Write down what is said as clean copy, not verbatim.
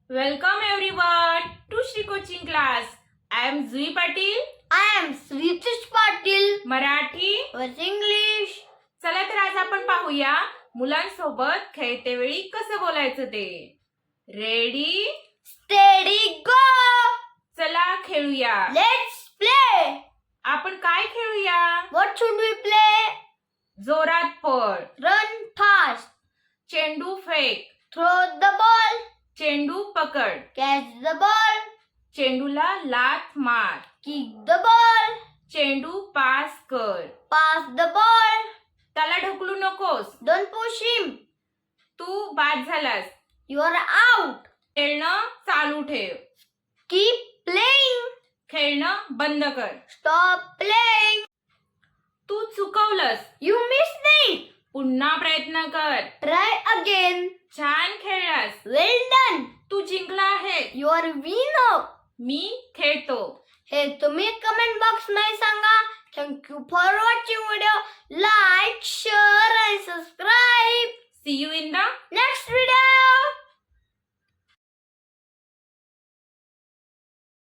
Welcome everyone to Shri Coaching class. I am Zui Patil. I am Sritish Patil. Marathi. With English. चला तर आज आपण पाहूया मुलांसोबत खेळते वेळी कसं बोलायचं ते. Ready Steady, go. चला खेळूया. Let's play. आपण काय खेळूया? What should we play? जोरात पळ, Run fast. चेंडू फेक, Throw the ball. चेंडू पकड, Catch the ball. चेंडूला लाथ मार, Kick the ball. चेंडू पास कर, Pass the ball. त्याला ढकलू नकोस, Don't push him. तू बाद झालास. You are out. खेळणं चालू ठेव, Keep playing. खेळणं बंद कर. Stop playing. Tu चुकवलंस, You missed it. पुन्हा प्रयत्न कर. Try again. छान खेळलास, Well done. तू जिंकला आहे. You are winner. मी खेळतो. हे तुम्ही कमेंट बॉक्स मध्ये सांगा. Thank you for watching video.